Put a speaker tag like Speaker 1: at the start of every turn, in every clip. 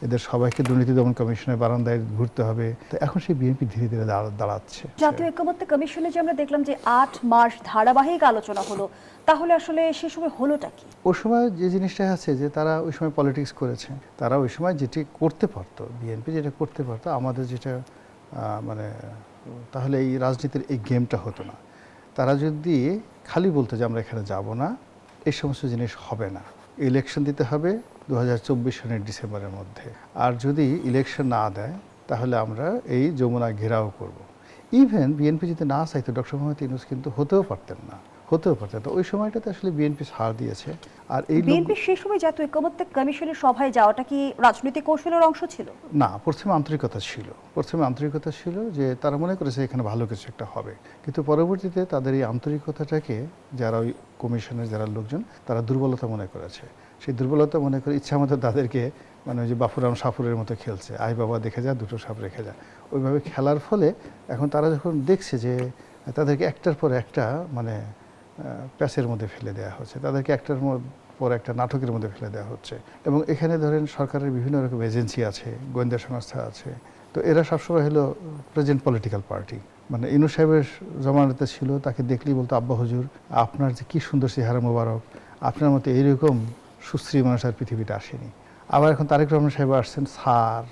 Speaker 1: এদের সবাইকে দুর্নীতি দমন কমিশনের বারান্দায় ঘুরতে হবে। তো এখন সেই বিএনপি ধীরে ধীরে দাঁড়াচ্ছে।
Speaker 2: জাতীয় ঐক্যমত্য কমিশনে যে আমরা দেখলাম যে ৮ মাস ধারাবাহিক আলোচনা হলো, তাহলে আসলে সে সময় হলোটা কি?
Speaker 1: ওই সময় যে জিনিসটা আছে যে তারা ওই সময় পলিটিক্স করেছে, তারা ওই সময় যেটি করতে পারতো, বিএনপি যেটা করতে পারতো, আমাদের যেটা মানে তাহলে এই রাজনীতির এই গেমটা হতো না। তারা যদি খালি বলতো যে আমরা এখানে যাব না, এই সমস্ত জিনিস হবে না, ইলেকশন দিতে হবে 2024 সনের ডিসেম্বরের মধ্যে, আর যদি ইলেকশন না দেয় তাহলে আমরা এই যমুনা ঘেরাও করব। ইভেন বিএনপি যদি না চাইতো ডক্টর মোহাম্মদ ইউনূস কিন্তু হতেও পারতেন না, হতেও পারতেন। তো ওই সময়টাতে আসলে বিএনপি ছাড় দিয়েছে। আর এই
Speaker 2: বিএনপি সেই সময় জাতীয় ঐক্যমত্য কমিশনের সভায় যাওয়াটা কি রাজনৈতিক কৌশলের অংশ ছিল?
Speaker 1: না, প্রথমে আন্তরিকতা ছিল, প্রথমে আন্তরিকতা ছিল যে তারা মনে করেছে এখানে ভালো কিছু একটা হবে, কিন্তু পরবর্তীতে তাদের এই আন্তরিকতাটাকে যারা ওই কমিশনের যারা লোকজন তারা দুর্বলতা মনে করেছে। সেই দুর্বলতা মনে করে ইচ্ছা মতো তাদেরকে মানে ওই যে বাফুরাম সাপুরের মতো খেলছে, আই বাবা দেখে যা দুটো সাপ রেখে যা, ওইভাবে খেলার ফলে এখন তারা যখন দেখছে যে তাদেরকে একটার পর একটা মানে প্যাচের মধ্যে ফেলে দেওয়া হচ্ছে, তাদেরকে একটার পর একটা নাটকের মধ্যে ফেলে দেওয়া হচ্ছে। এবং এখানে ধরেন সরকারের বিভিন্ন রকম এজেন্সি আছে, গোয়েন্দা সংস্থা আছে, তো এরা সবসময় হলো প্রেজেন্ট পলিটিক্যাল পার্টি। মানে ইনূস সাহেবের জমানাতে ছিল, তাকে দেখলেই বলতো আব্বা হুজুর আপনার যে কী সুন্দর চেহারা মোবারক, আপনার মতো এইরকম সুশ্রী মানুষ আর পৃথিবীতে আসেনি। আবার এখন তারেক রহমান সাহেব আসছেন, স্যার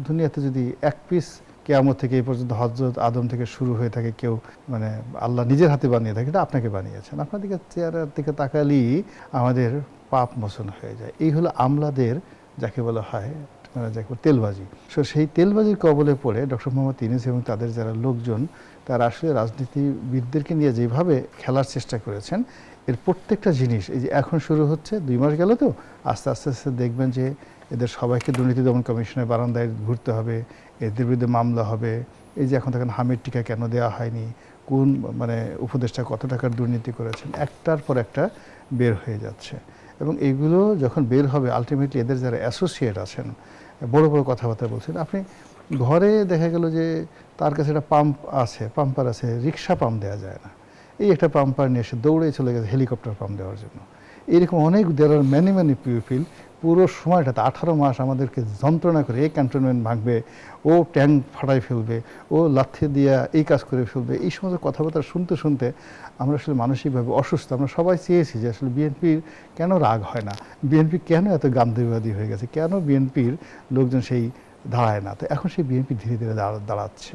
Speaker 1: দুনিয়াতে যদি এক পিস কেয়ামত থেকে এই পর্যন্ত হযরত আদম থেকে শুরু হয়ে থাকে কেউ মানে আল্লাহ নিজের হাতে বানিয়ে থাকে, এটা আপনাকে বানিয়েছেন, আপনার দিকে চেহারার দিকে তাকালেই আমাদের পাপ মোচন হয়ে যায়। এই হলো আমলাদের যাকে বলা হয় মানে যাকে তেলবাজি। সো সেই তেলবাজির কবলে পড়ে ডক্টর মোহাম্মদ ইউনূস এবং তাদের যারা লোকজন তারা আসলে রাজনীতিবিদদেরকে নিয়ে যেভাবে খেলার চেষ্টা করেছেন, এর প্রত্যেকটা জিনিস এই যে এখন শুরু হচ্ছে, 2 মাস গেল তো, আস্তে আস্তে আস্তে দেখবেন যে এদের সবাইকে দুর্নীতি দমন কমিশনের বারান্দায় ঘুরতে হবে, এদের বিরুদ্ধে মামলা হবে। এই যে এখন দেখেন হামিদ টিকা কেন দেওয়া হয়নি, কোন মানে উপদেষ্টা কত টাকার দুর্নীতি করেছেন, একটার পর একটা বের হয়ে যাচ্ছে। এবং এইগুলো যখন বের হবে আলটিমেটলি এদের যারা অ্যাসোসিয়েট আছেন বড় বড় কথাবার্তা বলছেন, আপনি ঘরে দেখা গেল যে তার কাছে একটা পাম্পার আছে, রিক্সা পাম্প দেওয়া যায় না, এই একটা পাম্পার নিয়ে এসে দৌড়ে চলে গেছে হেলিকপ্টার পাম্প দেওয়ার জন্য। এরকম অনেক দেয়ার আর ম্যানি পিপিল পুরো সময়টাতে 18 মাস আমাদেরকে যন্ত্রণা করে এই ক্যান্টনমেন্ট ভাঙবে, ও ট্যাঙ্ক ফাটাই ফেলবে, ও লাথি দিয়া এই কাজ করে ফেলবে, এই সমস্ত কথাবার্তা শুনতে শুনতে আমরা আসলে মানসিকভাবে অসুস্থ। আমরা সবাই চেয়েছি যে আসলে বিএনপির কেন রাগ হয় না, বিএনপি কেন এত গান্ধীবাদী হয়ে গেছে, কেন বিএনপির লোকজন সেই দাঁড়ায় না। তো এখন সেই বিএনপি ধীরে ধীরে দাঁড়াচ্ছে।